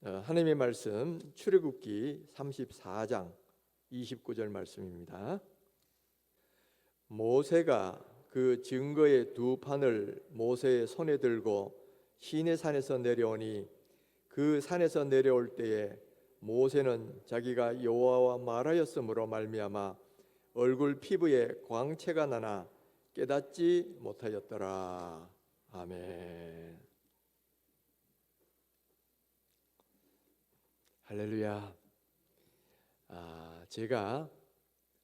하나님의 말씀 출애굽기 34장 29절 말씀입니다. 모세가 그 증거의 두 판을 모세의 손에 들고 시내산에서 내려오니 그 산에서 내려올 때에 모세는 자기가 여호와와 말하였으므로 말미암아 얼굴 피부에 광채가 나나 깨닫지 못하였더라. 아멘. 할렐루야. 제가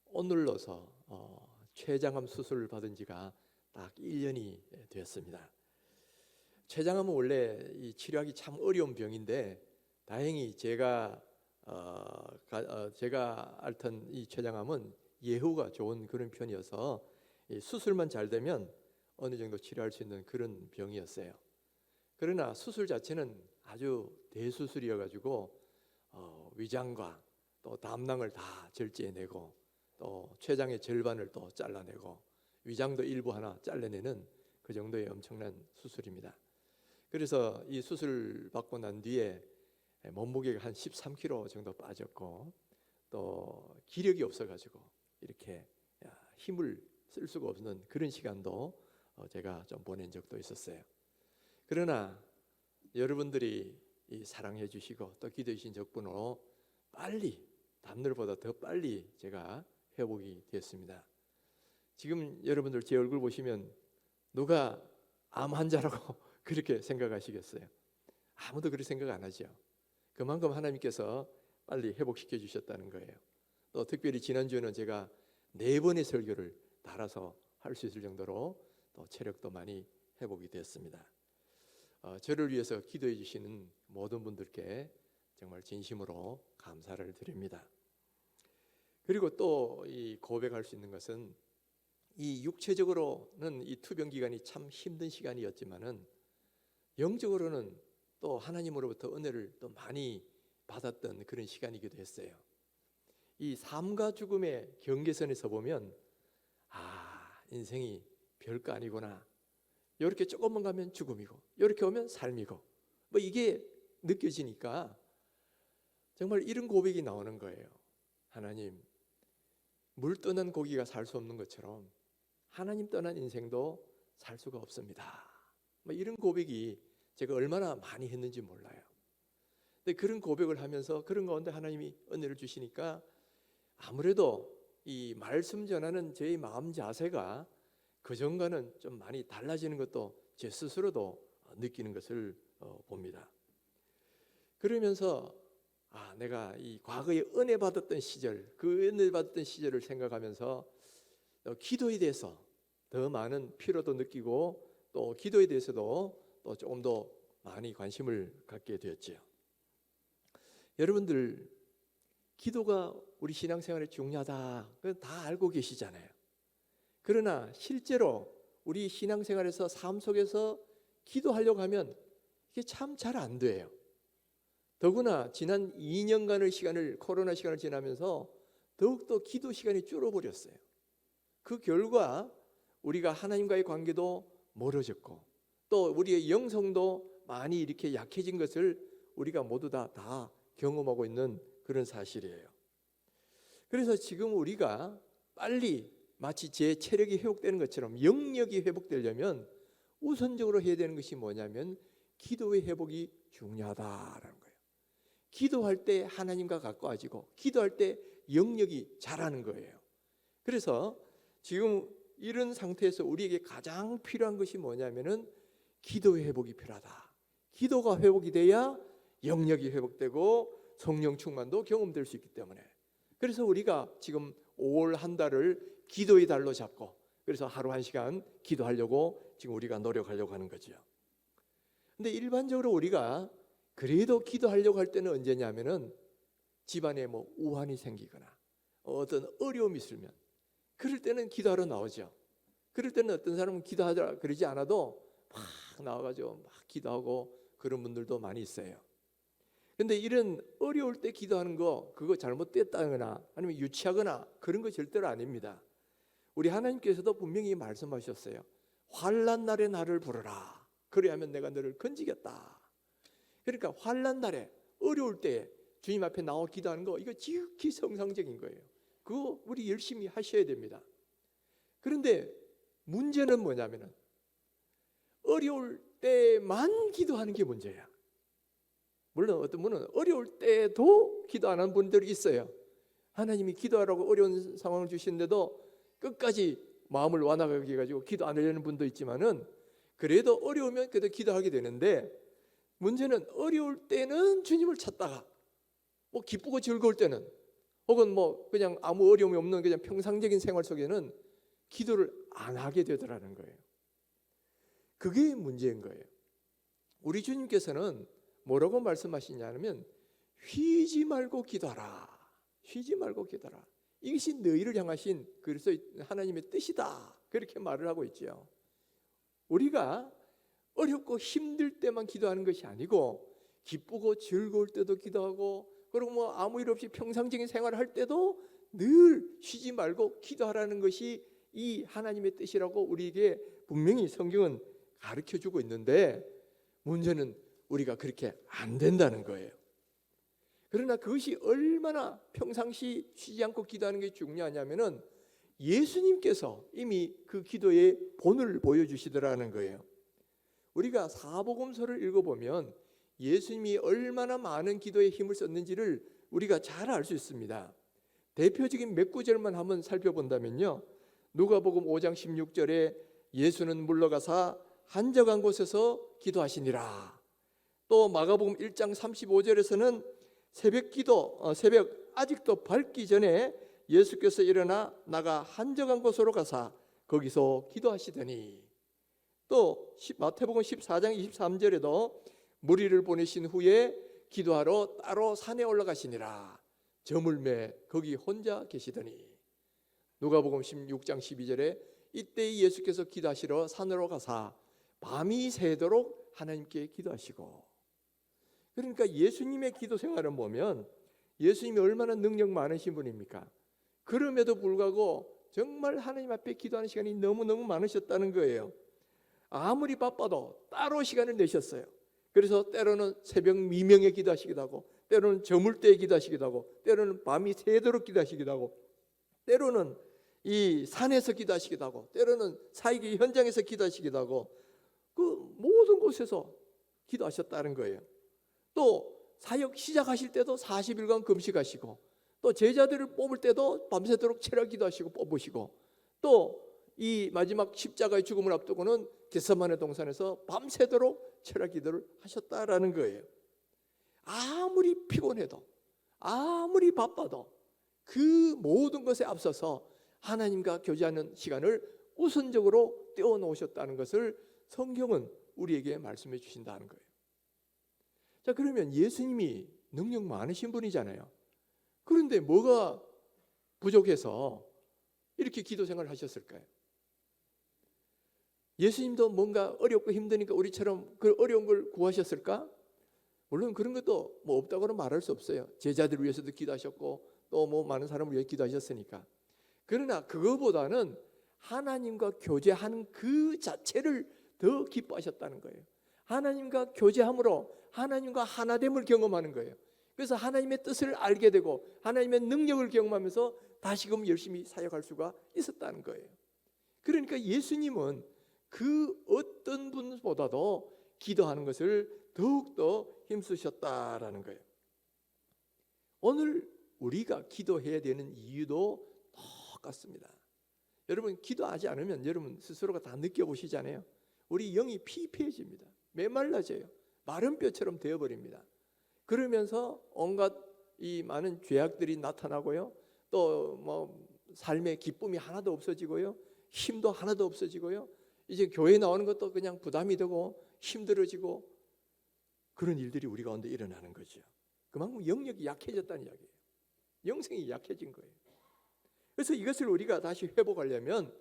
오늘로서 췌장암 수술을 받은 지가 딱 1년이 되었습니다. 췌장암은 원래 이 치료하기 참 어려운 병인데 다행히 제가 앓던 이 췌장암은 예후가 좋은 그런 편이어서 이 수술만 잘 되면 어느 정도 치료할 수 있는 그런 병이었어요. 그러나 수술 자체는 아주 대수술이어가지고 위장과 또 담낭을 다 절제해내고 또 췌장의 절반을 또 잘라내고 위장도 일부 하나 잘라내는 그 정도의 엄청난 수술입니다. 그래서 이 수술 받고 난 뒤에 몸무게가 한 13kg 정도 빠졌고 또 기력이 없어가지고 이렇게 힘을 쓸 수가 없는 그런 시간도 제가 좀 보낸 적도 있었어요. 그러나 여러분들이 이 사랑해 주시고 또 기도해 주신 덕분으로 빨리 남들보다 더 빨리 제가 회복이 됐습니다. 지금 여러분들 제 얼굴 보시면 누가 암 환자라고 그렇게 생각하시겠어요? 아무도 그렇게 생각 안 하죠. 그만큼 하나님께서 빨리 회복시켜 주셨다는 거예요. 또 특별히 지난주에는 제가 4번의 설교를 달아서 할 수 있을 정도로 또 체력도 많이 회복이 됐습니다. 저를 위해서 기도해 주시는 모든 분들께 정말 진심으로 감사를 드립니다. 그리고 또 이 고백할 수 있는 것은 이 육체적으로는 이 투병 기간이 참 힘든 시간이었지만은 영적으로는 또 하나님으로부터 은혜를 또 많이 받았던 그런 시간이기도 했어요. 이 삶과 죽음의 경계선에서 보면 인생이 별거 아니구나. 이렇게 조금만 가면 죽음이고 이렇게 오면 삶이고 뭐 이게 느껴지니까 정말 이런 고백이 나오는 거예요. 하나님, 물 떠난 고기가 살 수 없는 것처럼 하나님 떠난 인생도 살 수가 없습니다. 뭐 이런 고백이 제가 얼마나 많이 했는지 몰라요. 근데 그런 고백을 하면서 그런 가운데 하나님이 은혜를 주시니까 아무래도 이 말씀 전하는 저의 마음 자세가 그전과는 좀 많이 달라지는 것도 제 스스로도 느끼는 것을 봅니다. 그러면서 내가 이 과거에 은혜 받았던 시절, 그 은혜 받았던 시절을 생각하면서 기도에 대해서 더 많은 필요도 느끼고 또 기도에 대해서도 또 조금 더 많이 관심을 갖게 되었죠. 여러분들 기도가 우리 신앙생활에 중요하다, 그건 다 알고 계시잖아요. 그러나 실제로 우리 신앙생활에서 삶 속에서 기도하려고 하면 이게 참 잘 안 돼요. 더구나 지난 2년간의 코로나 시간을 지나면서 더욱더 기도 시간이 줄어버렸어요. 그 결과 우리가 하나님과의 관계도 멀어졌고 또 우리의 영성도 많이 이렇게 약해진 것을 우리가 모두 다 경험하고 있는 그런 사실이에요. 그래서 지금 우리가 빨리 마치 제 체력이 회복되는 것처럼 영력이 회복되려면 우선적으로 해야 되는 것이 뭐냐면 기도의 회복이 중요하다라는 거예요. 기도할 때 하나님과 가까워지고 기도할 때 영력이 자라는 거예요. 그래서 지금 이런 상태에서 우리에게 가장 필요한 것이 뭐냐면은 기도의 회복이 필요하다. 기도가 회복이 돼야 영력이 회복되고 성령 충만도 경험될 수 있기 때문에, 그래서 우리가 지금 5월 한 달을 기도의 달로 잡고 그래서 하루 1시간 기도하려고 지금 우리가 노력하려고 하는 거죠. 근데 일반적으로 우리가 그래도 기도하려고 할 때는 언제냐면은 집안에 뭐 우환이 생기거나 어떤 어려움이 있으면 그럴 때는 기도하러 나오죠. 그럴 때는 어떤 사람은 기도하라 그러지 않아도 막 나와가지고 막 기도하고 그런 분들도 많이 있어요. 근데 이런 어려울 때 기도하는 거 그거 잘못됐다거나 아니면 유치하거나 그런 거 절대로 아닙니다. 우리 하나님께서도 분명히 말씀하셨어요. 환난 날에 나를 부르라. 그래야면 내가 너를 건지겠다. 그러니까 환난 날에 어려울 때 주님 앞에 나와 기도하는 거, 이거 지극히 정상적인 거예요. 그거 우리 열심히 하셔야 됩니다. 그런데 문제는 뭐냐면은 어려울 때만 기도하는 게 문제야. 물론 어떤 분은 어려울 때도 기도 안 하는 분들이 있어요. 하나님이 기도하라고 어려운 상황을 주시는데도 끝까지 마음을 완화하게 해가지고 기도 안 하려는 분도 있지만은, 그래도 어려우면 그래도 기도하게 되는데, 문제는 어려울 때는 주님을 찾다가 뭐 기쁘고 즐거울 때는, 혹은 뭐 그냥 아무 어려움이 없는 그냥 평상적인 생활 속에는 기도를 안 하게 되더라는 거예요. 그게 문제인 거예요. 우리 주님께서는 뭐라고 말씀하시냐면, 쉬지 말고 기도하라. 쉬지 말고 기도하라. 이것이 너희를 향하신 그래서 하나님의 뜻이다. 그렇게 말을 하고 있죠. 우리가 어렵고 힘들 때만 기도하는 것이 아니고, 기쁘고 즐거울 때도 기도하고, 그리고 뭐 아무 일 없이 평상적인 생활을 할 때도 늘 쉬지 말고 기도하라는 것이 이 하나님의 뜻이라고 우리에게 분명히 성경은 가르쳐주고 있는데, 문제는 우리가 그렇게 안 된다는 거예요. 그러나 그것이 얼마나 평상시 쉬지 않고 기도하는 게 중요하냐면은, 예수님께서 이미 그 기도의 본을 보여주시더라는 거예요. 우리가 사복음서를 읽어보면 예수님이 얼마나 많은 기도에 힘을 썼는지를 우리가 잘 알 수 있습니다. 대표적인 몇 구절만 한번 살펴본다면요, 누가복음 5장 16절에 예수는 물러가사 한적한 곳에서 기도하시니라. 또 마가복음 1장 35절에서는 새벽 아직도 밝기 전에 예수께서 일어나 나가 한적한 곳으로 가사 거기서 기도하시더니, 또 마태복음 14장 23절에도 무리를 보내신 후에 기도하러 따로 산에 올라가시니라. 저물매 거기 혼자 계시더니, 누가복음 16장 12절에 이때 예수께서 기도하시러 산으로 가사 밤이 새도록 하나님께 기도하시고. 그러니까 예수님의 기도 생활을 보면 예수님이 얼마나 능력 많으신 분입니까? 그럼에도 불구하고 정말 하나님 앞에 기도하는 시간이 너무너무 많으셨다는 거예요. 아무리 바빠도 따로 시간을 내셨어요. 그래서 때로는 새벽 미명에 기도하시기도 하고, 때로는 저물 때에 기도하시기도 하고, 때로는 밤이 새도록 기도하시기도 하고, 때로는 이 산에서 기도하시기도 하고, 때로는 사역의 현장에서 기도하시기도 하고, 그 모든 곳에서 기도하셨다는 거예요. 또 사역 시작하실 때도 40일간 금식하시고, 또 제자들을 뽑을 때도 밤새도록 체력 기도하시고 뽑으시고, 또 이 마지막 십자가의 죽음을 앞두고는 겟세마네 동산에서 밤새도록 체력 기도를 하셨다라는 거예요. 아무리 피곤해도, 아무리 바빠도 그 모든 것에 앞서서 하나님과 교제하는 시간을 우선적으로 떼어놓으셨다는 것을 성경은 우리에게 말씀해 주신다는 거예요. 자, 그러면 예수님이 능력 많으신 분이잖아요. 그런데 뭐가 부족해서 이렇게 기도 생활을 하셨을까요? 예수님도 뭔가 어렵고 힘드니까 우리처럼 그 어려운 걸 구하셨을까? 물론 그런 것도 뭐 없다고는 말할 수 없어요. 제자들 위해서도 기도하셨고, 또 뭐 많은 사람을 위해 기도하셨으니까. 그러나 그거보다는 하나님과 교제하는 그 자체를 더 기뻐하셨다는 거예요. 하나님과 교제함으로 하나님과 하나됨을 경험하는 거예요. 그래서 하나님의 뜻을 알게 되고 하나님의 능력을 경험하면서 다시금 열심히 사역할 수가 있었다는 거예요. 그러니까 예수님은 그 어떤 분보다도 기도하는 것을 더욱더 힘쓰셨다라는 거예요. 오늘 우리가 기도해야 되는 이유도 똑같습니다. 여러분, 기도하지 않으면 여러분 스스로가 다 느껴보시잖아요. 우리 영이 피폐해집니다. 메말라져요. 마른 뼈처럼 되어버립니다. 그러면서 온갖 이 많은 죄악들이 나타나고요, 또 뭐 삶의 기쁨이 하나도 없어지고요, 힘도 하나도 없어지고요, 이제 교회 나오는 것도 그냥 부담이 되고 힘들어지고, 그런 일들이 우리 가운데 일어나는 거죠. 그만큼 영역이 약해졌다는 이야기예요. 영성이 약해진 거예요. 그래서 이것을 우리가 다시 회복하려면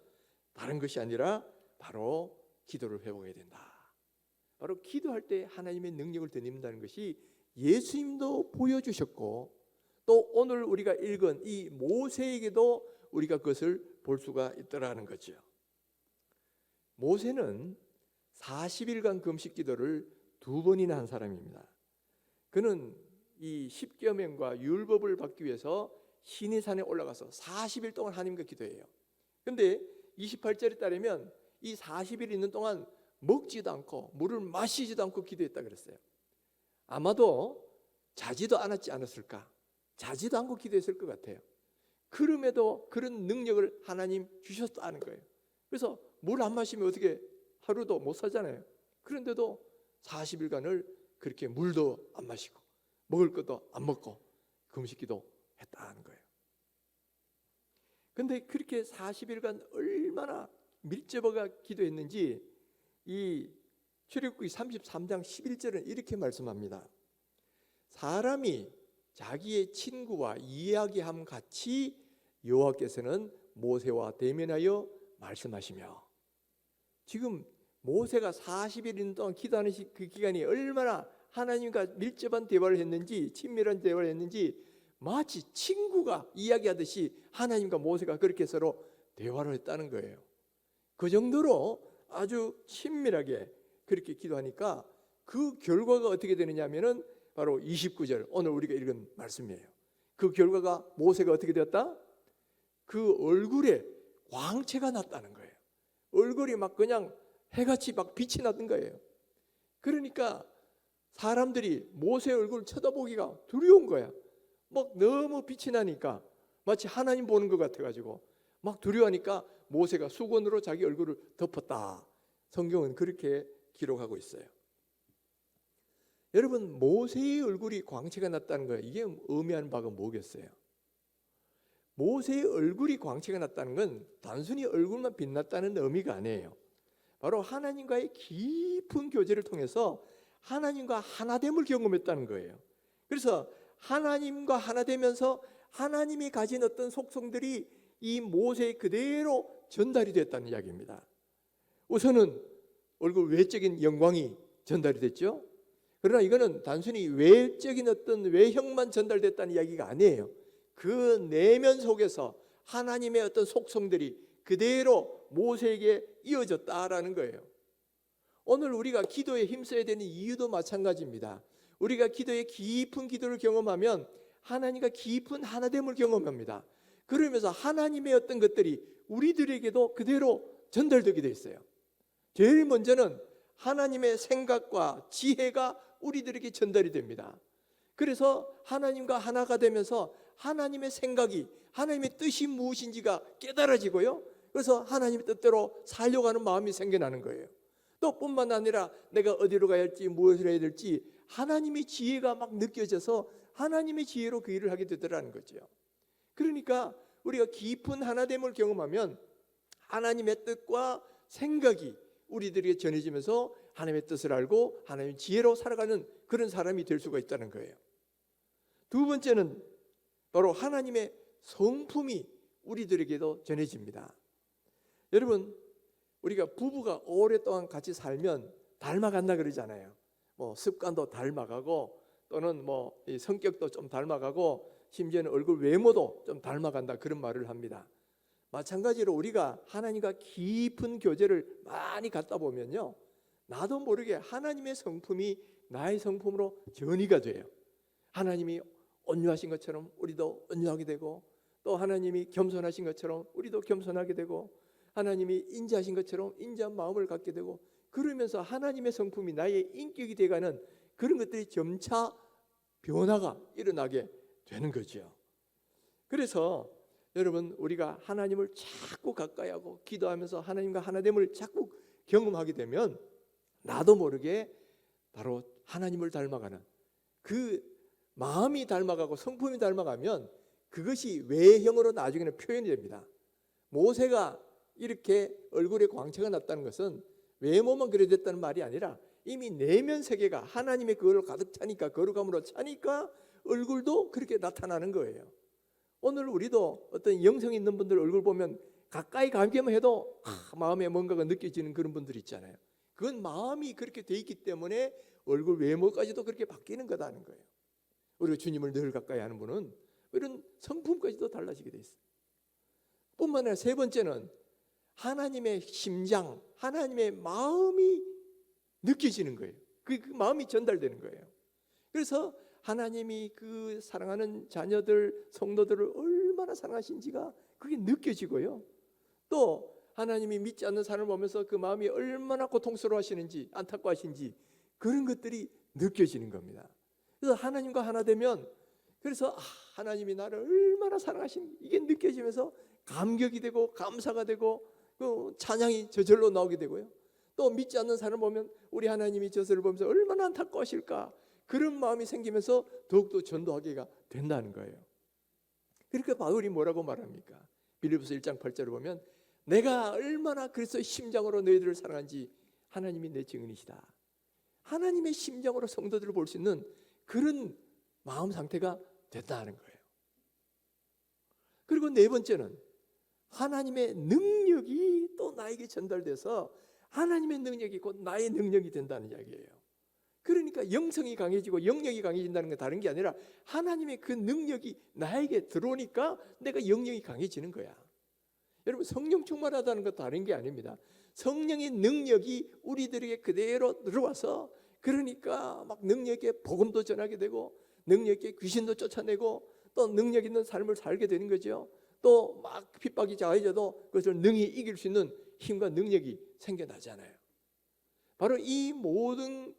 다른 것이 아니라 바로 기도를 회복해야 된다. 바로 기도할 때 하나님의 능력을 드린다는 것이 예수님도 보여주셨고, 또 오늘 우리가 읽은 이 모세에게도 우리가 그것을 볼 수가 있더라는 거죠. 모세는 40일간 금식 기도를 2번이나 한 사람입니다. 그는 이 십계명과 율법을 받기 위해서 시내산에 올라가서 40일 동안 하나님과 기도해요. 근데 28절에 따르면 이 40일 있는 동안 먹지도 않고 물을 마시지도 않고 기도했다 그랬어요. 아마도 자지도 않았지 않았을까? 자지도 않고 기도했을 것 같아요. 그럼에도 그런 능력을 하나님 주셨다는 거예요. 그래서 물 안 마시면 어떻게 하루도 못 살잖아요. 그런데도 40일간을 그렇게 물도 안 마시고 먹을 것도 안 먹고 금식기도 했다는 거예요. 근데 그렇게 40일간 얼마나 밀접하게 기도했는지 이 출애굽기 33장 11절은 이렇게 말씀합니다. 사람이 자기의 친구와 이야기함 같이 여호와께서는 모세와 대면하여 말씀하시며, 지금 모세가 40일 있는 동안 기도하는 그 기간이 얼마나 하나님과 밀접한 대화를 했는지, 친밀한 대화를 했는지 마치 친구가 이야기하듯이 하나님과 모세가 그렇게 서로 대화를 했다는 거예요. 그 정도로 아주 친밀하게 그렇게 기도하니까 그 결과가 어떻게 되느냐 하면은 바로 29절, 오늘 우리가 읽은 말씀이에요. 그 결과가 모세가 어떻게 되었다? 그 얼굴에 광채가 났다는 거예요. 얼굴이 막 그냥 해같이 막 빛이 났던 거예요. 그러니까 사람들이 모세 얼굴을 쳐다보기가 두려운 거야. 막 너무 빛이 나니까 마치 하나님 보는 것 같아가지고 막 두려워하니까 모세가 수건으로 자기 얼굴을 덮었다. 성경은 그렇게 기록하고 있어요. 여러분, 모세의 얼굴이 광채가 났다는 거예요. 이게 의미하는 바가 뭐겠어요? 모세의 얼굴이 광채가 났다는 건 단순히 얼굴만 빛났다는 의미가 아니에요. 바로 하나님과의 깊은 교제를 통해서 하나님과 하나됨을 경험했다는 거예요. 그래서 하나님과 하나 되면서 하나님이 가진 어떤 속성들이 이 모세에 그대로 전달이 됐다는 이야기입니다. 우선은 얼굴 외적인 영광이 전달이 됐죠. 그러나 이거는 단순히 외적인 어떤 외형만 전달됐다는 이야기가 아니에요. 그 내면 속에서 하나님의 어떤 속성들이 그대로 모세에게 이어졌다라는 거예요. 오늘 우리가 기도에 힘써야 되는 이유도 마찬가지입니다. 우리가 기도에 깊은 기도를 경험하면 하나님과 깊은 하나됨을 경험합니다. 그러면서 하나님의 어떤 것들이 우리들에게도 그대로 전달되게 돼 있어요. 제일 먼저는 하나님의 생각과 지혜가 우리들에게 전달이 됩니다. 그래서 하나님과 하나가 되면서 하나님의 생각이, 하나님의 뜻이 무엇인지가 깨달아지고요. 그래서 하나님의 뜻대로 살려고 하는 마음이 생겨나는 거예요. 또 뿐만 아니라 내가 어디로 가야 할지 무엇을 해야 될지 하나님의 지혜가 막 느껴져서 하나님의 지혜로 그 일을 하게 되더라는 거죠. 그러니까 우리가 깊은 하나됨을 경험하면 하나님의 뜻과 생각이 우리들에게 전해지면서 하나님의 뜻을 알고 하나님의 지혜로 살아가는 그런 사람이 될 수가 있다는 거예요. 두 번째는 바로 하나님의 성품이 우리들에게도 전해집니다. 여러분, 우리가 부부가 오랫동안 같이 살면 닮아간다 그러잖아요. 뭐 습관도 닮아가고 또는 뭐 성격도 좀 닮아가고 심지어는 얼굴 외모도 좀 닮아간다 그런 말을 합니다. 마찬가지로 우리가 하나님과 깊은 교제를 많이 갖다 보면요, 나도 모르게 하나님의 성품이 나의 성품으로 전이가 돼요. 하나님이 온유하신 것처럼 우리도 온유하게 되고, 또 하나님이 겸손하신 것처럼 우리도 겸손하게 되고, 하나님이 인자하신 것처럼 인자한 마음을 갖게 되고, 그러면서 하나님의 성품이 나의 인격이 돼가는 그런 것들이 점차 변화가 일어나게 되는 거죠. 그래서 여러분, 우리가 하나님을 자꾸 가까이 하고 기도하면서 하나님과 하나됨을 자꾸 경험하게 되면 나도 모르게 바로 하나님을 닮아가는, 그 마음이 닮아가고 성품이 닮아가면 그것이 외형으로 나중에는 표현이 됩니다. 모세가 이렇게 얼굴에 광채가 났다는 것은 외모만 그래 됐다는 말이 아니라 이미 내면 세계가 하나님의 그걸로 가득 차니까, 거룩함으로 차니까 얼굴도 그렇게 나타나는 거예요. 오늘 우리도 어떤 영성 있는 분들 얼굴 보면 가까이 가기만 해도 마음에 뭔가가 느껴지는 그런 분들 있잖아요. 그건 마음이 그렇게 돼 있기 때문에 얼굴 외모까지도 그렇게 바뀌는 거다는 거예요. 우리가 주님을 늘 가까이 하는 분은 이런 성품까지도 달라지게 돼 있어요. 뿐만 아니라 세 번째는 하나님의 심장, 하나님의 마음이 느껴지는 거예요. 그 마음이 전달되는 거예요. 그래서 하나님이 그 사랑하는 자녀들, 성도들을 얼마나 사랑하신지가 그게 느껴지고요. 또 하나님이 믿지 않는 사람을 보면서 그 마음이 얼마나 고통스러워하시는지, 안타까워하신지 그런 것들이 느껴지는 겁니다. 그래서 하나님과 하나 되면, 그래서 하나님이 나를 얼마나 사랑하시는지 이게 느껴지면서 감격이 되고 감사가 되고 그 찬양이 저절로 나오게 되고요. 또 믿지 않는 사람을 보면 우리 하나님이 저들을 보면서 얼마나 안타까우실까, 그런 마음이 생기면서 더욱더 전도하기가 된다는 거예요. 그러니까 바울이 뭐라고 말합니까? 빌립보서 1장 8절을 보면 내가 얼마나 그리스도의 심장으로 너희들을 사랑한지 하나님이 내 증인이시다. 하나님의 심장으로 성도들을 볼 수 있는 그런 마음 상태가 된다는 거예요. 그리고 네 번째는 하나님의 능력이 또 나에게 전달돼서 하나님의 능력이 곧 나의 능력이 된다는 이야기예요. 그러니까 영성이 강해지고 영역이 강해진다는 건 다른 게 아니라 하나님의 그 능력이 나에게 들어오니까 내가 영역이 강해지는 거야. 여러분, 성령 충만하다는 건 다른 게 아닙니다. 성령의 능력이 우리들에게 그대로 들어와서, 그러니까 막 능력 있게 복음도 전하게 되고 능력 있게 귀신도 쫓아내고 또 능력 있는 삶을 살게 되는 거죠. 또 막 핍박이 자해져도 그것을 능히 이길 수 있는 힘과 능력이 생겨나잖아요. 바로 이 모든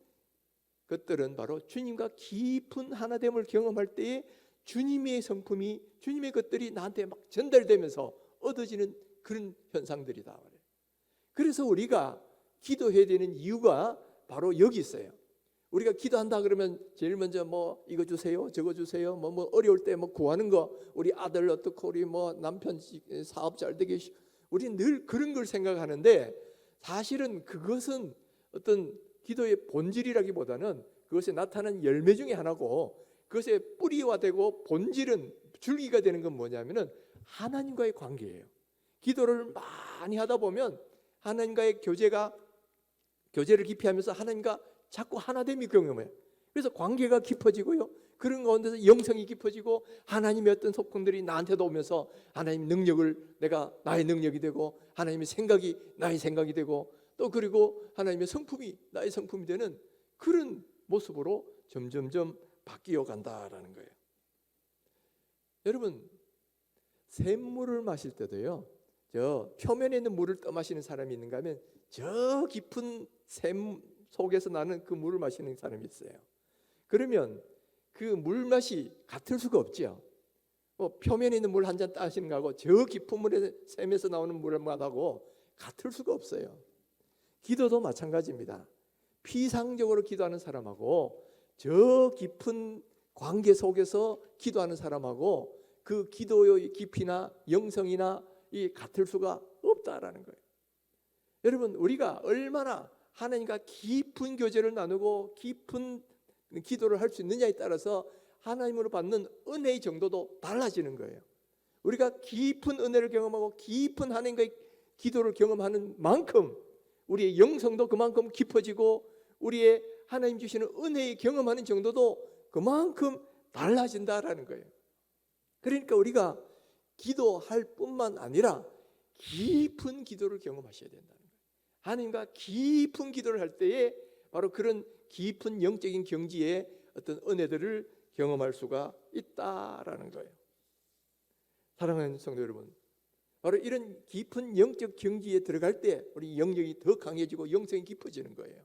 것들은 바로 주님과 깊은 하나됨을 경험할 때에 주님의 성품이, 주님의 것들이 나한테 막 전달되면서 얻어지는 그런 현상들이다. 그래서 우리가 기도해야 되는 이유가 바로 여기 있어요. 우리가 기도한다 그러면 제일 먼저 뭐 이거 주세요, 저거 주세요, 뭐 어려울 때 뭐 구하는 거, 우리 아들 어떻고, 우리 뭐 남편 사업 잘 되게, 우리는 늘 그런 걸 생각하는데 사실은 그것은 어떤 기도의 본질이라기보다는 그것에 나타나는 열매 중에 하나고, 그것의 뿌리화되고 본질은 줄기가 되는 건 뭐냐면은 하나님과의 관계예요. 기도를 많이 하다 보면 하나님과의 교제를 깊이 하면서 하나님과 자꾸 하나됨이 경험해요. 그래서 관계가 깊어지고요, 그런 가운데서 영성이 깊어지고 하나님의 어떤 소품들이 나한테도 오면서 하나님 능력을 내가 나의 능력이 되고 하나님의 생각이 나의 생각이 되고 또 그리고 하나님의 성품이 나의 성품이 되는 그런 모습으로 점점점 바뀌어 간다라는 거예요. 여러분, 샘물을 마실 때도요, 저 표면에 있는 물을 떠마시는 사람이 있는가 하면 저 깊은 샘 속에서 나는 그 물을 마시는 사람이 있어요. 그러면 그 물맛이 같을 수가 없죠. 표면에 있는 물 한 잔 따시는 거하고 저 깊은 물에 샘에서 나오는 물 맛하고 같을 수가 없어요. 기도도 마찬가지입니다. 피상적으로 기도하는 사람하고 저 깊은 관계 속에서 기도하는 사람하고 그 기도의 깊이나 영성이나 이 같을 수가 없다라는 거예요. 여러분, 우리가 얼마나 하나님과 깊은 교제를 나누고 깊은 기도를 할 수 있느냐에 따라서 하나님으로 받는 은혜의 정도도 달라지는 거예요. 우리가 깊은 은혜를 경험하고 깊은 하나님과의 기도를 경험하는 만큼 우리의 영성도 그만큼 깊어지고 우리의 하나님 주시는 은혜의 경험하는 정도도 그만큼 달라진다라는 거예요. 그러니까 우리가 기도할 뿐만 아니라 깊은 기도를 경험하셔야 된다는 거예요. 하나님과 깊은 기도를 할 때에 바로 그런 깊은 영적인 경지의 어떤 은혜들을 경험할 수가 있다라는 거예요. 사랑하는 성도 여러분, 바로 이런 깊은 영적 경지에 들어갈 때 우리 영역이 더 강해지고 영성이 깊어지는 거예요.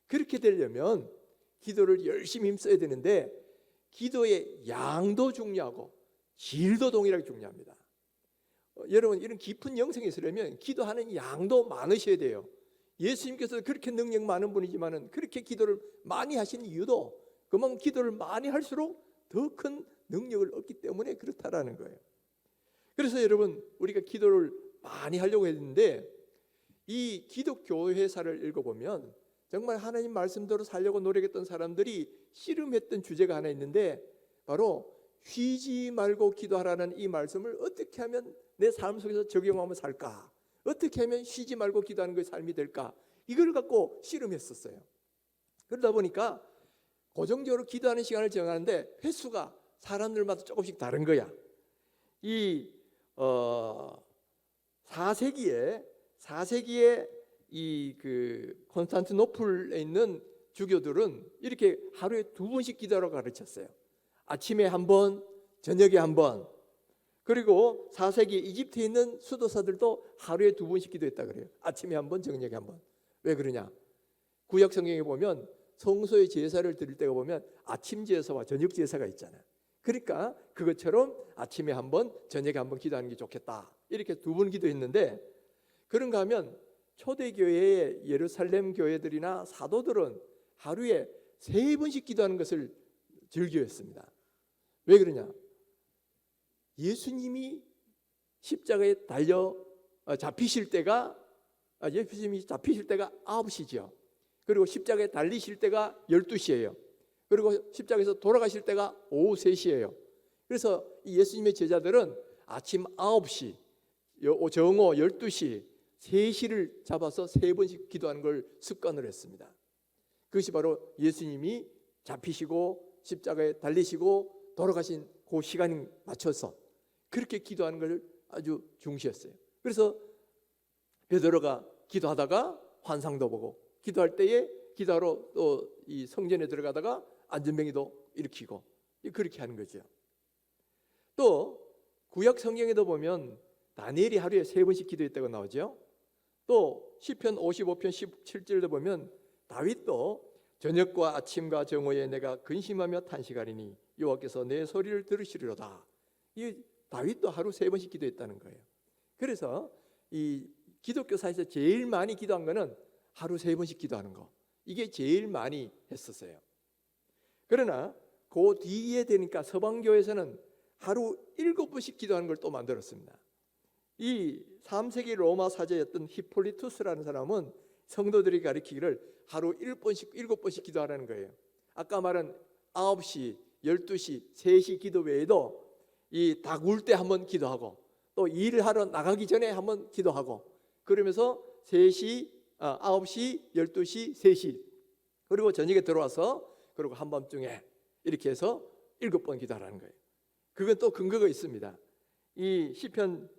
그렇게 되려면 기도를 열심히 힘써야 되는데 기도의 양도 중요하고 질도 동일하게 중요합니다. 여러분, 이런 깊은 영성이 있으려면 기도하는 양도 많으셔야 돼요. 예수님께서 그렇게 능력 많은 분이지만은 그렇게 기도를 많이 하신 이유도 그만큼 기도를 많이 할수록 더 큰 능력을 얻기 때문에 그렇다라는 거예요. 그래서 여러분, 우리가 기도를 많이 하려고 했는데 이 기독교회사를 읽어보면 정말 하나님 말씀대로 살려고 노력했던 사람들이 씨름했던 주제가 하나 있는데 바로 쉬지 말고 기도하라는 이 말씀을 어떻게 하면 내 삶 속에서 적용하면 살까? 어떻게 하면 쉬지 말고 기도하는 것이 삶이 될까? 이걸 갖고 씨름했었어요. 그러다 보니까 고정적으로 기도하는 시간을 정하는데 횟수가 사람들마다 조금씩 다른 거야. 이 4세기에 이 그 콘스탄티노플에 있는 주교들은 이렇게 하루에 2번씩 기도하라고 가르쳤어요. 아침에 1번, 저녁에 1번. 그리고 4세기 이집트에 있는 수도사들도 하루에 2번씩 기도했다 그래요. 아침에 1번, 저녁에 1번. 왜 그러냐? 구약 성경에 보면 성소의 제사를 드릴 때가 보면 아침 제사와 저녁 제사가 있잖아요. 그러니까 그것처럼 아침에 1번, 저녁에 1번 기도하는 게 좋겠다. 이렇게 2번 기도했는데, 그런가 하면 초대교회의 예루살렘 교회들이나 사도들은 하루에 3번씩 기도하는 것을 즐겨했습니다. 왜 그러냐? 예수님이 십자가에 잡히실 때가 9시죠. 그리고 십자가에 달리실 때가 12시예요. 그리고 십자가에서 돌아가실 때가 오후 3시예요. 그래서 이 예수님의 제자들은 아침 9시, 정오 12시, 3시를 잡아서 3번씩 기도하는 걸 습관으로 했습니다. 그것이 바로 예수님이 잡히시고 십자가에 달리시고 돌아가신 그 시간에 맞춰서 그렇게 기도하는 걸 아주 중시했어요. 그래서 베드로가 기도하다가 환상도 보고, 기도할 때에 기도하러 또 이 성전에 들어가다가 안전병이도 일으키고, 그렇게 하는 거죠. 또 구약 성경에도 보면 다니엘이 하루에 3번씩 기도했다고 나오죠. 또 시편 55편 17절도 보면 다윗도 저녁과 아침과 정오에 내가 근심하며 탄식하리니 여호와께서 내 소리를 들으시리로다. 이 다윗도 하루 3번씩 기도했다는 거예요. 그래서 이 기독교사에서 제일 많이 기도한 거는 하루 3번씩 기도하는 거, 이게 제일 많이 했었어요. 그러나 그 뒤에 되니까 서방교에서는 하루 7번씩 기도하는 걸 또 만들었습니다. 이 3세기 로마 사제였던 히폴리투스라는 사람은 성도들이 가르치기를 하루 7번씩 기도하라는 거예요. 아까 말한 9시, 12시, 3시 기도 외에도 이 닭 울 때 한번 기도하고, 또 일을 하러 나가기 전에 한번 기도하고, 그러면서 9시, 12시, 3시, 그리고 저녁에 들어와서 그리고 한밤중에 이렇게 해서 7번 기도하라는 거예요. 그건 또 근거가 있습니다. 이 시편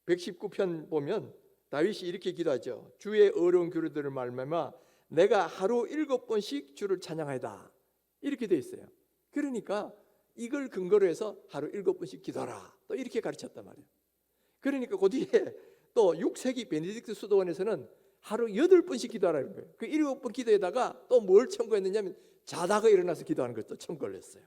119편 보면 다윗이 이렇게 기도하죠. 주의 어려운 규례들을 말미암아 내가 하루 7번씩 주를 찬양하이다. 이렇게 돼 있어요. 그러니까 이걸 근거로 해서 하루 7번씩 기도하라, 또 이렇게 가르쳤단 말이에요. 그러니까 그 뒤에 또 6세기 베네딕트 수도원에서는 하루 8번씩 기도하라는 거예요. 그 7번 기도에다가 또 뭘 첨가했느냐면 자다가 일어나서 기도하는 걸 또 첨가를 했어요.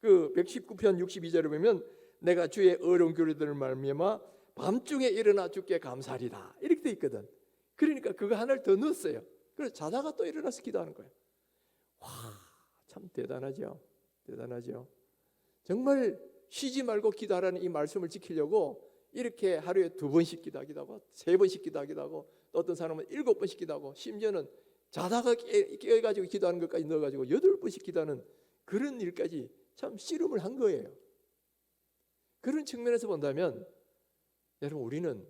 그 119편 62절에 보면 내가 주의 어려운 규례들을 말미암아 밤중에 일어나 주께 감사하리다, 이렇게 돼 있거든. 그러니까 그거 하나를 더 넣었어요. 그래서 자다가 또 일어나서 기도하는 거예요. 와, 참 대단하죠. 대단하죠. 정말 쉬지 말고 기도하라는 이 말씀을 지키려고 이렇게 하루에 2번씩 기도하기도 하고 3번씩 기도하기도 하고, 또 어떤 사람은 7번씩 기도하고, 심지어는 자다가 깨어가지고 기도하는 것까지 넣어가지고 8번씩 기도하는 그런 일까지 참 씨름을 한 거예요. 그런 측면에서 본다면 여러분, 우리는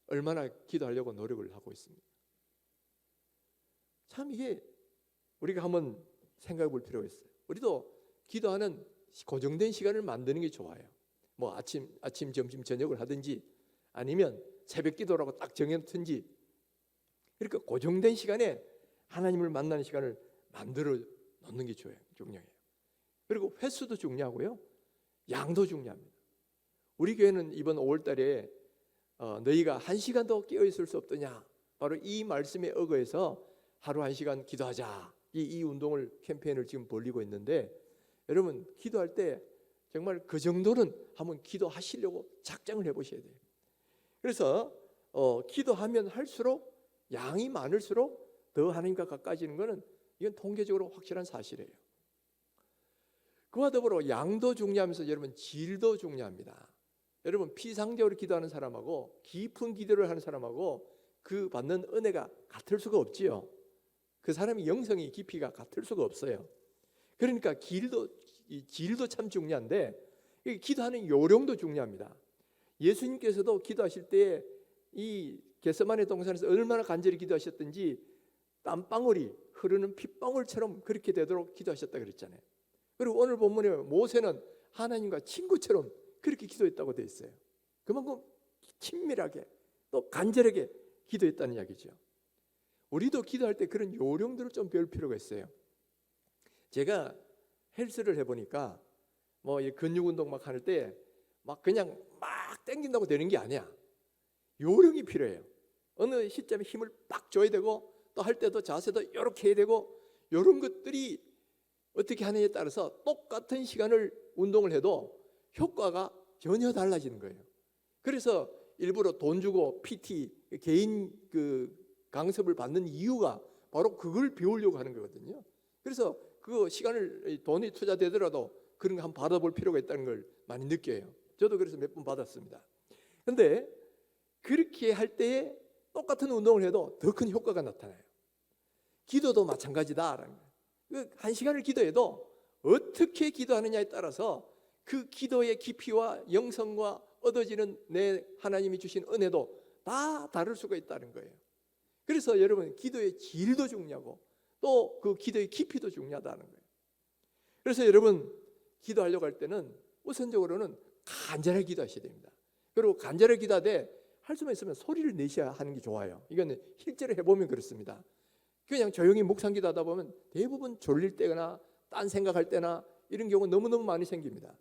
얼마나 기도하려고 노력을 하고 있습니까? 참 이게 우리가 한번 생각해 볼 필요가 있어요. 우리도 기도하는 고정된 시간을 만드는 게 좋아요. 뭐 아침, 점심, 저녁을 하든지 아니면 새벽 기도라고 딱 정해놓든지, 그러니까 고정된 시간에 하나님을 만나는 시간을 만들어 놓는 게 중요해요. 그리고 횟수도 중요하고요, 양도 중요합니다. 우리 교회는 이번 5월 달에 너희가 1시간도 깨어 있을 수 없더냐, 바로 이 말씀에 의거해서 하루 1시간 기도하자, 이 운동을, 캠페인을 지금 벌이고 있는데, 여러분 기도할 때 정말 그 정도는 한번 기도하시려고 작정을 해보셔야 돼요. 그래서 기도하면 할수록, 양이 많을수록 더 하나님과 가까워지는 것은 이건 통계적으로 확실한 사실이에요. 그와 더불어 양도 중요하면서 여러분 질도 중요합니다. 여러분 피상적으로 기도하는 사람하고 깊은 기도를 하는 사람하고 그 받는 은혜가 같을 수가 없지요. 그 사람의 영성의 깊이가 같을 수가 없어요. 그러니까 질도 참 중요한데, 기도하는 요령도 중요합니다. 예수님께서도 기도하실 때 이 겟세마네 동산에서 얼마나 간절히 기도하셨든지 땀방울이 흐르는 핏방울처럼 그렇게 되도록 기도하셨다 그랬잖아요. 그리고 오늘 본문에 모세는 하나님과 친구처럼 그렇게 기도했다고 되어 있어요. 그만큼 친밀하게 또 간절하게 기도했다는 이야기죠. 우리도 기도할 때 그런 요령들을 좀 배울 필요가 있어요. 제가 헬스를 해보니까 뭐 근육 운동 막 할 때 막 그냥 막 땡긴다고 되는 게 아니야. 요령이 필요해요. 어느 시점에 힘을 빡 줘야 되고, 또 할 때도 자세도 이렇게 해야 되고, 이런 것들이 어떻게 하느냐에 따라서 똑같은 시간을 운동을 해도 효과가 전혀 달라지는 거예요. 그래서 일부러 돈 주고 PT 개인 강습을 받는 이유가 바로 그걸 배우려고 하는 거거든요. 그래서 그 시간을 돈이 투자되더라도 그런 거 한번 받아볼 필요가 있다는 걸 많이 느껴요. 저도 그래서 몇 번 받았습니다. 근데 그렇게 할 때에 똑같은 운동을 해도 더 큰 효과가 나타나요. 기도도 마찬가지다라는 거예요. 한 시간을 기도해도 어떻게 기도하느냐에 따라서 그 기도의 깊이와 영성과 얻어지는 내 하나님이 주신 은혜도 다 다를 수가 있다는 거예요. 그래서 여러분, 기도의 질도 중요하고 또 그 기도의 깊이도 중요하다는 거예요. 그래서 여러분, 기도하려고 할 때는 우선적으로는 간절하게 기도하셔야 됩니다. 그리고 간절하게 기도하되 할 수만 있으면 소리를 내셔야 하는 게 좋아요. 이거는 실제로 해보면 그렇습니다. 그냥 조용히 묵상 기도하다 보면 대부분 졸릴 때나 딴 생각할 때나 이런 경우 너무너무 많이 생깁니다.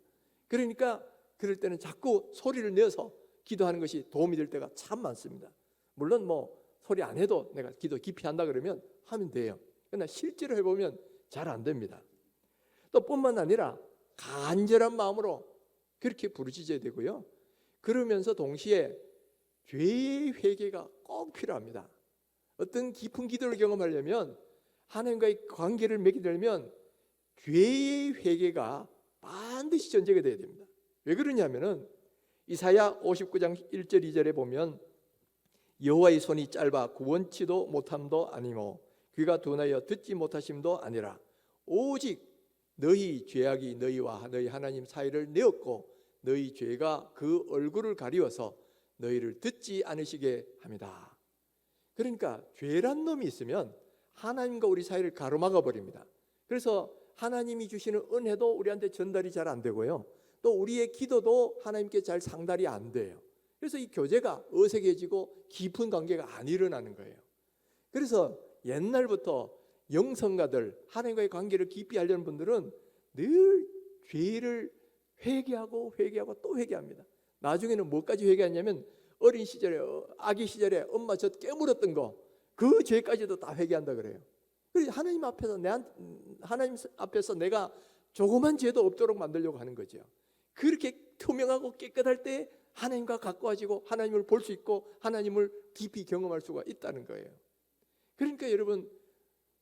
그러니까 그럴 때는 자꾸 소리를 내서 기도하는 것이 도움이 될 때가 참 많습니다. 물론 뭐 소리 안 해도 내가 기도 깊이 한다 그러면 하면 돼요. 그러나 실제로 해보면 잘 안 됩니다. 또 뿐만 아니라 간절한 마음으로 그렇게 부르짖어야 되고요. 그러면서 동시에 죄의 회개가 꼭 필요합니다. 어떤 깊은 기도를 경험하려면, 하나님과의 관계를 맺게 되면 죄의 회개가 반드시 전제가 되어야 됩니다. 왜 그러냐면은 이사야 59장 1절 2절에 보면 여호와의 손이 짧아 구원치도 못함도 아니모 귀가 둔하여 듣지 못하심도 아니라 오직 너희 죄악이 너희와 너희 하나님 사이를 내었고 너희 죄가 그 얼굴을 가리워서 너희를 듣지 않으시게 합니다. 그러니까 죄란 놈이 있으면 하나님과 우리 사이를 가로막아 버립니다. 그래서 하나님이 주시는 은혜도 우리한테 전달이 잘 안 되고요. 또 우리의 기도도 하나님께 잘 상달이 안 돼요. 그래서 이 교제가 어색해지고 깊은 관계가 안 일어나는 거예요. 그래서 옛날부터 영성가들, 하나님과의 관계를 깊이 하려는 분들은 늘 죄를 회개하고 또 회개합니다. 나중에는 뭐까지 회개하냐면 어린 시절에, 아기 시절에 엄마 젖 깨물었던 거, 그 죄까지도 다 회개한다 그래요. 그래서 하나님 앞에서 내가 조그만 죄도 없도록 만들려고 하는 거죠. 그렇게 투명하고 깨끗할 때 하나님과 가까워지고 하나님을 볼 수 있고 하나님을 깊이 경험할 수가 있다는 거예요. 그러니까 여러분,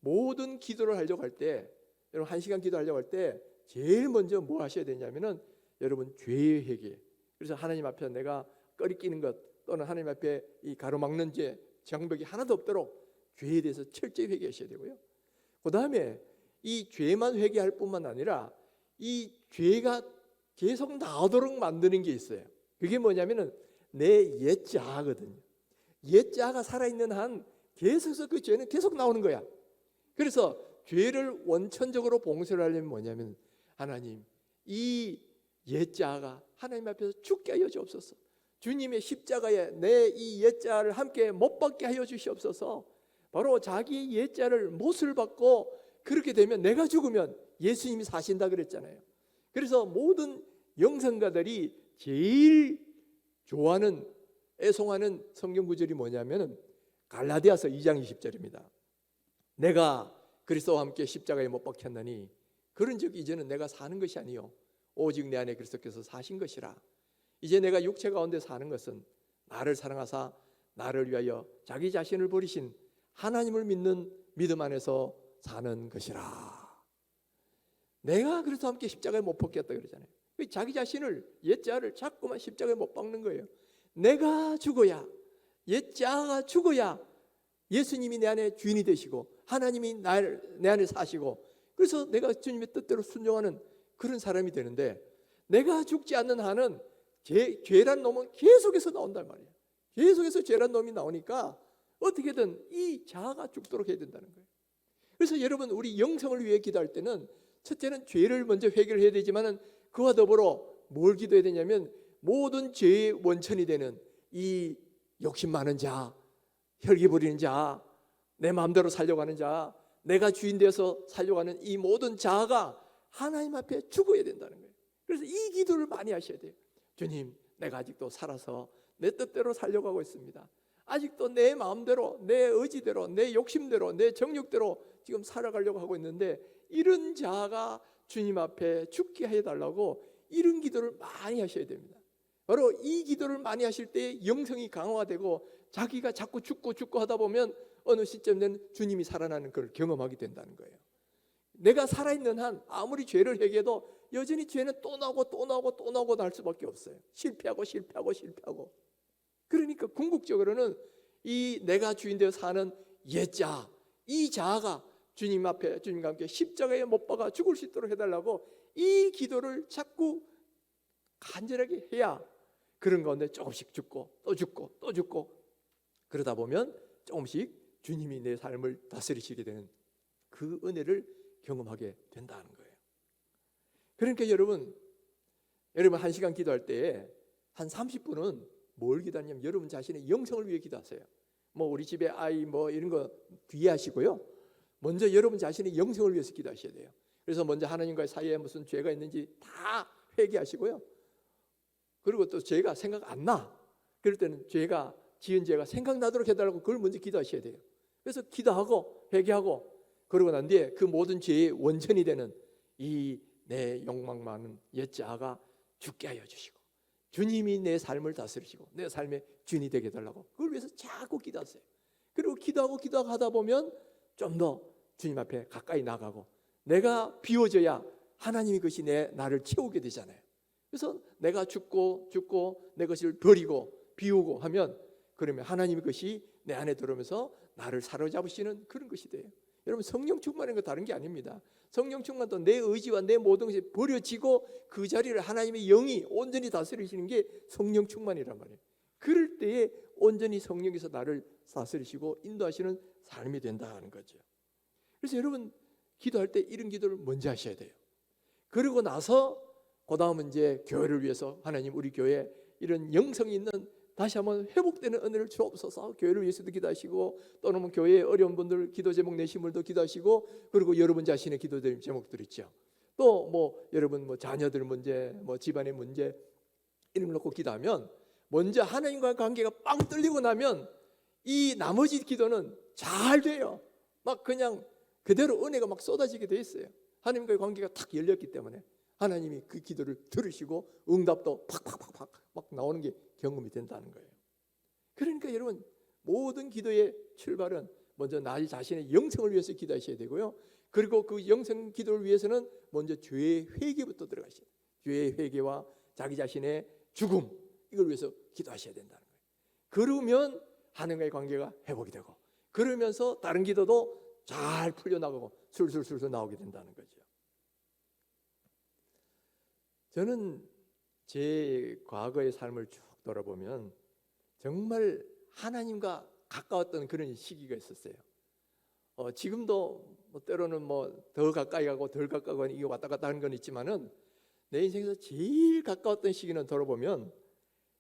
모든 기도를 하려고 할 때, 여러분 1시간 기도하려고 할 때 제일 먼저 뭐 하셔야 되냐면은 여러분 죄의 회개. 그래서 하나님 앞에 내가 꺼리끼는 것 또는 하나님 앞에 이 가로막는 죄, 장벽이 하나도 없도록 죄에 대해서 철저히 회개하셔야 되고요. 그 다음에 이 죄만 회개할 뿐만 아니라 이 죄가 계속 나오도록 만드는 게 있어요. 그게 뭐냐면은 내 옛 자아거든요. 옛 자아가 살아있는 한 계속해서 그 죄는 계속 나오는 거야. 그래서 죄를 원천적으로 봉쇄를 하려면 뭐냐면, 하나님, 이 옛 자아가 하나님 앞에서 죽게 하여 주옵소서. 주님의 십자가에 내 이 옛 자아를 함께 못 박게 하여 주시옵소서. 바로 자기의 옛 자아를 못을 받고, 그렇게 되면 내가 죽으면 예수님이 사신다 그랬잖아요. 그래서 모든 영성가들이 제일 좋아하는, 애송하는 성경 구절이 뭐냐면 갈라디아서 2장 20절입니다. 내가 그리스도와 함께 십자가에 못 박혔나니 그런즉 이제는 내가 사는 것이 아니요 오직 내 안에 그리스도께서 사신 것이라. 이제 내가 육체 가운데 사는 것은 나를 사랑하사 나를 위하여 자기 자신을 버리신 하나님을 믿는 믿음 안에서 사는 것이라. 내가 그리스도와 함께 십자가에 못 박혔다 그러잖아요. 자기 자신을, 옛 자아를 자꾸만 십자가에 못 박는 거예요. 내가 죽어야, 옛 자아가 죽어야 예수님이 내 안에 주인이 되시고 하나님이 내 안에 사시고, 그래서 내가 주님의 뜻대로 순종하는 그런 사람이 되는데, 내가 죽지 않는 한은 죄란 놈은 계속해서 나온단 말이에요. 계속해서 죄란 놈이 나오니까 어떻게든 이 자아가 죽도록 해야 된다는 거예요. 그래서 여러분, 우리 영성을 위해 기도할 때는 첫째는 죄를 먼저 회개를 해야 되지만은 그와 더불어 뭘 기도해야 되냐면 모든 죄의 원천이 되는 이 욕심 많은 자, 혈기 부리는 자, 내 마음대로 살려고 하는 자, 내가 주인 되어서 살려고 하는 이 모든 자아가 하나님 앞에 죽어야 된다는 거예요. 그래서 이 기도를 많이 하셔야 돼요. 주님, 내가 아직도 살아서 내 뜻대로 살려고 하고 있습니다. 아직도 내 마음대로, 내 의지대로, 내 욕심대로, 내 정욕대로 지금 살아가려고 하고 있는데, 이런 자아가 주님 앞에 죽게 해달라고 이런 기도를 많이 하셔야 됩니다. 바로 이 기도를 많이 하실 때 영성이 강화가 되고, 자기가 자꾸 죽고 하다 보면 어느 시점에는 주님이 살아나는 걸 경험하게 된다는 거예요. 내가 살아있는 한 아무리 죄를 회개해도 여전히 죄는 또 나오고 날 수밖에 없어요. 실패하고. 그러니까 궁극적으로는 이 내가 주인 되어 사는 옛자, 이 자아가 주님 앞에, 주님과 함께 십자가에 못 박아 죽을 수 있도록 해달라고 이 기도를 자꾸 간절하게 해야 그런 가운데 조금씩 죽고 또 죽고 그러다 보면 조금씩 주님이 내 삶을 다스리시게 되는 그 은혜를 경험하게 된다는 거예요. 그러니까 여러분 1시간 기도할 때에 한 30분은 뭘 기도하냐면 여러분 자신의 영성을 위해 기도하세요. 뭐 우리 집에 아이 뭐 이런 거 뒤에 하시고요. 먼저 여러분 자신의 영성을 위해서 기도하셔야 돼요. 그래서 먼저 하나님과의 사이에 무슨 죄가 있는지 다 회개하시고요. 그리고 또 죄가 생각 안 나. 그럴 때는 지은 죄가 생각나도록 해달라고 그걸 먼저 기도하셔야 돼요. 그래서 기도하고 회개하고 그러고 난 뒤에 그 모든 죄의 원천이 되는 이 내 욕망 많은 옛 자아가 죽게 하여 주시고 주님이 내 삶을 다스리시고 내 삶의 주인이 되게 해달라고 그걸 위해서 자꾸 기도하세요. 그리고 기도하고 하다 보면 좀 더 주님 앞에 가까이 나가고 내가 비워져야 하나님이 그것이 나를 채우게 되잖아요. 그래서 내가 죽고 내 것을 버리고 비우고 하면 그러면 하나님의 것이 내 안에 들어오면서 나를 사로잡으시는 그런 것이 돼요. 여러분 성령 충만한 거 다른 게 아닙니다. 성령 충만도 내 의지와 내 모든 것이 버려지고 그 자리를 하나님의 영이 온전히 다스리시는 게 성령 충만이란 말이에요. 그럴 때에 온전히 성령께서 나를 다스리시고 인도하시는 삶이 된다는 거죠. 그래서 여러분 기도할 때 이런 기도를 먼저 하셔야 돼요. 그러고 나서 그 다음은 이제 교회를 위해서 하나님 우리 교회 이런 영성이 있는 다시 한번 회복되는 은혜를 주옵소서. 교회를 위해서도 기도하시고 또는 뭐 교회에 어려운 분들 기도 제목 내신 분도 기도하시고 그리고 여러분 자신의 기도 제목들 있죠. 또 뭐 여러분 뭐 자녀들 문제, 뭐 집안의 문제 이런 걸 놓고 기도하면 먼저 하나님과의 관계가 빵 뚫리고 나면 이 나머지 기도는 잘 돼요. 막 그냥 그대로 은혜가 막 쏟아지게 돼 있어요. 하나님과의 관계가 탁 열렸기 때문에 하나님이 그 기도를 들으시고 응답도 팍팍팍팍 막 나오는 게 경험이 된다는 거예요. 그러니까 여러분 모든 기도의 출발은 먼저 나 자신의 영성을 위해서 기도하셔야 되고요. 그리고 그 영성 기도를 위해서는 먼저 죄의 회개부터 들어가셔야 돼요. 죄의 회개와 자기 자신의 죽음 이걸 위해서 기도하셔야 된다는 거예요. 그러면 하나님과의 관계가 회복이 되고 그러면서 다른 기도도 잘 풀려나가고 술술 나오게 된다는 거죠. 저는 제 과거의 삶을 쭉 돌아보면 정말 하나님과 가까웠던 그런 시기가 있었어요. 지금도 뭐 때로는 뭐 더 가까이 가고 덜 가까이 가고 이게 왔다 갔다 하는 건 있지만은 내 인생에서 제일 가까웠던 시기는 돌아보면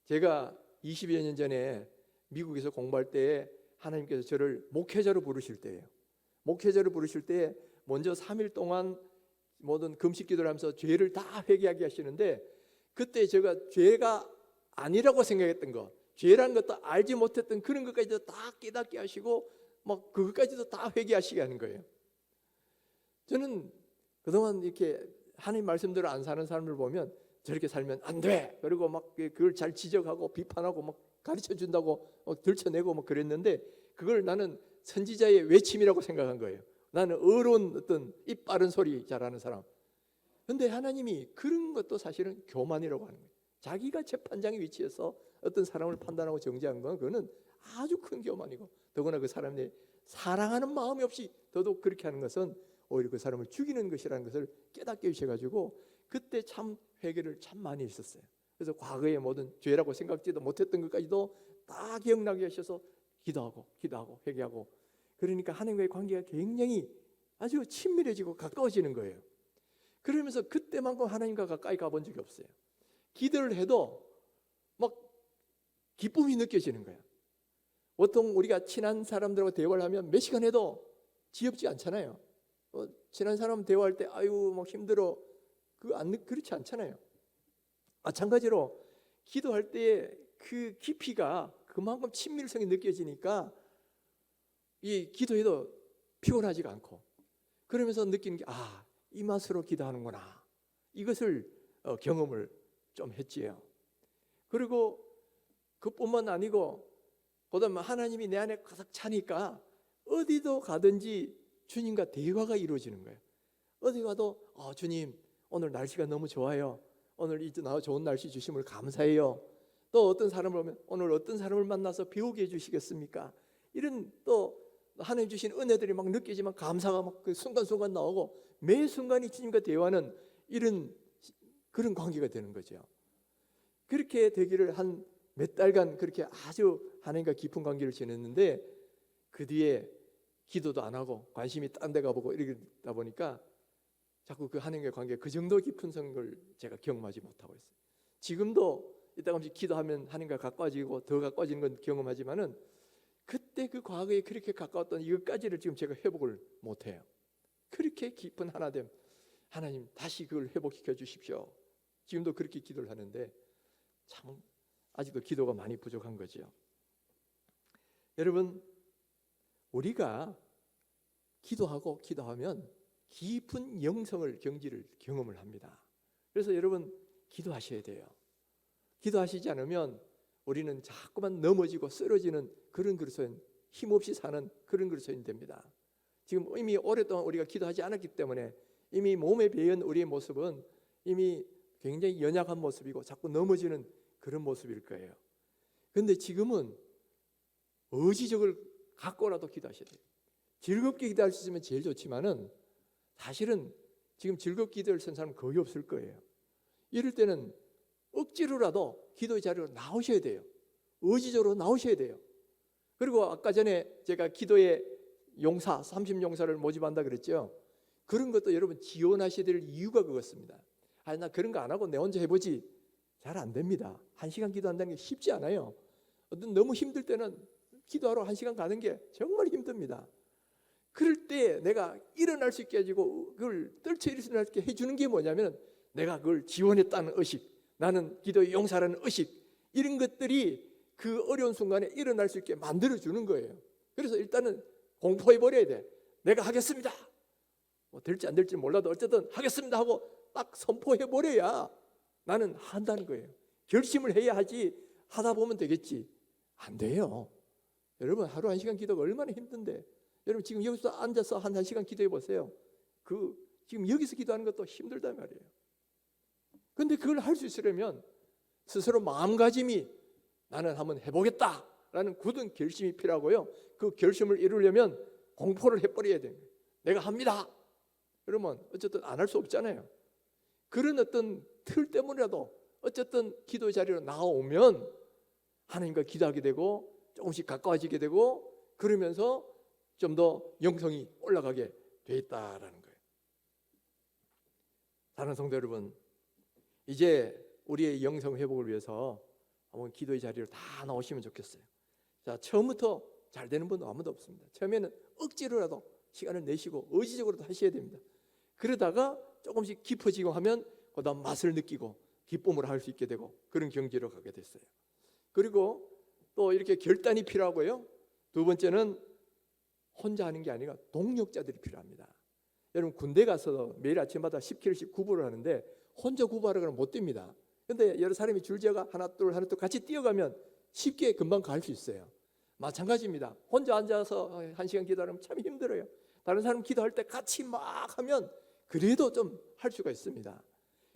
제가 20여 년 전에 미국에서 공부할 때 하나님께서 저를 목회자로 부르실 때예요. 목회자로 부르실 때 먼저 3일 동안 모든 금식 기도를 하면서 죄를 다 회개하게 하시는데 그때 제가 죄가 아니라고 생각했던 거, 죄라는 것도 알지 못했던 그런 것까지도 다 깨닫게 하시고 막 그것까지도 다 회개하시게 하는 거예요. 저는 그동안 이렇게 하나님 말씀대로 안 사는 사람을 보면 저렇게 살면 안 돼. 그리고 막 그걸 잘 지적하고 비판하고 막 가르쳐 준다고 들춰내고 막 그랬는데 그걸 나는 선지자의 외침이라고 생각한 거예요. 나는 어려운 어떤 입 빠른 소리 잘하는 사람. 그런데 하나님이 그런 것도 사실은 교만이라고 하는 거예요. 자기가 재판장의 위치에서 어떤 사람을 판단하고 정죄한 건 그거는 아주 큰 교만이고 더구나 그 사람의 사랑하는 마음이 없이 더더욱 그렇게 하는 것은 오히려 그 사람을 죽이는 것이라는 것을 깨닫게 해주셔가지고 그때 참 회개를 참 많이 했었어요. 그래서 과거의 모든 죄라고 생각지도 못했던 것까지도 다 기억나게 하셔서 기도하고 회개하고 그러니까 하나님과의 관계가 굉장히 아주 친밀해지고 가까워지는 거예요. 그러면서 그때만큼 하나님과 가까이 가본 적이 없어요. 기도를 해도 막 기쁨이 느껴지는 거예요. 보통 우리가 친한 사람들하고 대화를 하면 몇 시간 해도 지겹지 않잖아요. 친한 사람 대화할 때 아유 막 힘들어, 그렇지 않잖아요. 마찬가지로 기도할 때의 그 깊이가 그만큼 친밀성이 느껴지니까 이 기도해도 피곤하지가 않고, 그러면서 느끼는 게 이 맛으로 기도하는구나, 이것을 경험을 좀 했지요. 그리고 그뿐만 아니고 그다음에 하나님이 내 안에 가득 차니까 어디도 가든지 주님과 대화가 이루어지는 거예요. 어디 가도 주님 오늘 날씨가 너무 좋아요, 오늘 이 좋은 날씨 주심을 감사해요. 또 어떤 사람을 보면 오늘 어떤 사람을 만나서 배우게 해주시겠습니까? 이런 또 하나님 주신 은혜들이 막 느끼지만 감사가 막 그 순간순간 나오고, 매 순간이 주님과 대화는 그런 관계가 되는 거죠. 그렇게 되기를 한 몇 달간 그렇게 아주 하나님과 깊은 관계를 지냈는데, 그 뒤에 기도도 안 하고 관심이 딴 데 가보고 이러다 보니까 자꾸 그 하나님과의 관계 그 정도 깊은 성을 제가 경험하지 못하고 있어요. 지금도 이따가씩 기도하면 하나님과 가까워지고 더 가까워지는 건 경험하지만은 그때 그 과거에 그렇게 가까웠던 이것까지를 지금 제가 회복을 못해요. 그렇게 깊은 하나됨, 하나님 다시 그걸 회복시켜 주십시오. 지금도 그렇게 기도를 하는데 참 아직도 기도가 많이 부족한 거죠. 여러분, 우리가 기도하고 기도하면 깊은 영성을 경지를 경험을 합니다. 그래서 여러분 기도하셔야 돼요. 기도하시지 않으면 우리는 자꾸만 넘어지고 쓰러지는 그런 그리스도인, 힘없이 사는 그런 그리스도인 됩니다. 지금 이미 오랫동안 우리가 기도하지 않았기 때문에 이미 몸에 배은 우리의 모습은 이미 굉장히 연약한 모습이고 자꾸 넘어지는 그런 모습일 거예요. 그런데 지금은 의지적을 갖고라도 기도하셔야 돼요. 즐겁게 기도할 수 있으면 제일 좋지만은 사실은 지금 즐겁게 기도를 쓴 사람은 거의 없을 거예요. 이럴 때는 억지로라도 기도의 자리로 나오셔야 돼요. 의지적으로 나오셔야 돼요. 그리고 아까 전에 제가 기도의 용사 30용사를 모집한다 그랬죠. 그런 것도 여러분 지원하셔야 될 이유가 그것입니다. 나 그런 거 안 하고 내 혼자 해보지. 잘 안 됩니다. 1시간 기도한다는 게 쉽지 않아요. 너무 힘들 때는 기도하러 1시간 가는 게 정말 힘듭니다. 그럴 때 내가 일어날 수 있게 해주고 그걸 떨쳐 일어날 수 있게 해주는 게 뭐냐면 내가 그걸 지원했다는 의식, 나는 기도의 용사라는 의식, 이런 것들이 그 어려운 순간에 일어날 수 있게 만들어주는 거예요. 그래서 일단은 공포해버려야 돼. 내가 하겠습니다. 될지 안 될지 몰라도 어쨌든 하겠습니다 하고 딱 선포해버려야 나는 한다는 거예요. 결심을 해야 하지 하다 보면 되겠지. 안 돼요. 여러분 하루 1시간 기도가 얼마나 힘든데, 여러분 지금 여기서 앉아서 한 1시간 기도해 보세요. 지금 여기서 기도하는 것도 힘들단 말이에요. 그런데 그걸 할 수 있으려면 스스로 마음가짐이 나는 한번 해보겠다라는 굳은 결심이 필요하고요. 그 결심을 이루려면 공포를 해버려야 돼요. 내가 합니다. 그러면 어쨌든 안 할 수 없잖아요. 그런 어떤 틀 때문이라도 어쨌든 기도 자리로 나오면 하나님과 기도하게 되고 조금씩 가까워지게 되고, 그러면서 좀 더 영성이 올라가게 돼 있다라는 거예요. 사랑하는 성도 여러분, 이제 우리의 영성 회복을 위해서 한번 기도의 자리로 다 나오시면 좋겠어요. 자, 처음부터 잘 되는 분은 아무도 없습니다. 처음에는 억지로라도 시간을 내시고 의지적으로도 하셔야 됩니다. 그러다가 조금씩 깊어지고 하면 그다음 맛을 느끼고 기쁨으로 할 수 있게 되고 그런 경지로 가게 됐어요. 그리고 또 이렇게 결단이 필요하고요. 두 번째는 혼자 하는 게 아니라 동력자들이 필요합니다. 여러분 군대 가서 매일 아침마다 10km씩 구보를 하는데 혼자 구보하라 그러면 못 뜁니다. 그런데 여러 사람이 줄지어가 하나 둘 같이 뛰어가면 쉽게 금방 갈 수 있어요. 마찬가지입니다. 혼자 앉아서 1시간 기도하면 참 힘들어요. 다른 사람 기도할 때 같이 막 하면 그래도 좀 할 수가 있습니다.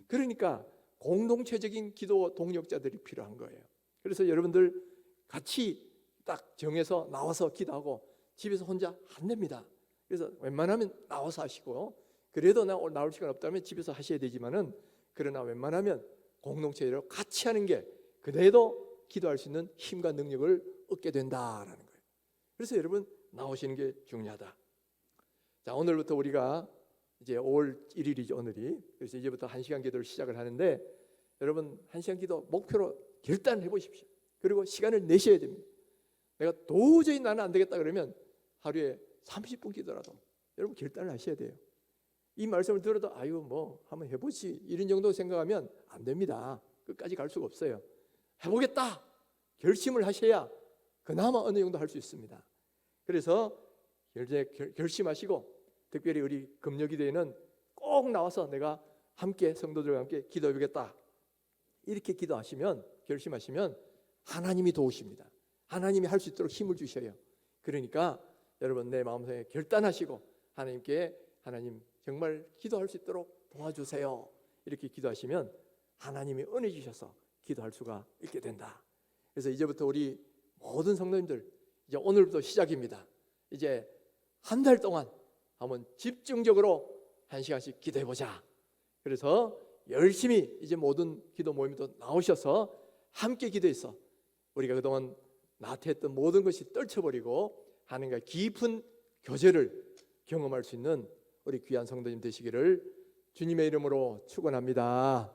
그러니까 공동체적인 기도 동력자들이 필요한 거예요. 그래서 여러분들 같이 딱 정해서 나와서 기도하고, 집에서 혼자 안 됩니다. 그래서 웬만하면 나와서 하시고, 그래도 나 오늘 나올 시간 없다면 집에서 하셔야 되지만은, 그러나 웬만하면 공동체로 같이 하는 게 그래도 기도할 수 있는 힘과 능력을 얻게 된다라는 거예요. 그래서 여러분 나오시는 게 중요하다. 자, 오늘부터 우리가 이제 5월 1일이죠 오늘이. 그래서 이제부터 1시간 기도를 시작을 하는데, 여러분 1시간 기도 목표로 결단해 보십시오. 그리고 시간을 내셔야 됩니다. 내가 도저히 나는 안 되겠다 그러면 하루에 30분 기도라도 여러분 결단을 하셔야 돼요. 이 말씀을 들어도 아유 뭐 한번 해보지 이런 정도 생각하면 안 됩니다. 끝까지 갈 수가 없어요. 해보겠다 결심을 하셔야 그나마 어느 정도 할 수 있습니다. 그래서 이제 결심하시고 특별히 우리 금요기도에는 꼭 나와서 내가 함께 성도들과 함께 기도해보겠다 이렇게 기도하시면 결심하시면 하나님이 도우십니다. 하나님이 할 수 있도록 힘을 주셔요. 그러니까 여러분 내 마음속에 결단하시고 하나님께 하나님 정말 기도할 수 있도록 도와주세요 이렇게 기도하시면 하나님이 은혜 주셔서 기도할 수가 있게 된다. 그래서 이제부터 우리 모든 성도님들 이제 오늘부터 시작입니다. 이제 한 달 동안 한번 집중적으로 1시간씩 기도해보자. 그래서 열심히 이제 모든 기도 모임도 나오셔서 함께 기도해서 우리가 그동안 나태했던 모든 것이 떨쳐버리고 하나님과 깊은 교제를 경험할 수 있는 우리 귀한 성도님 되시기를 주님의 이름으로 축원합니다.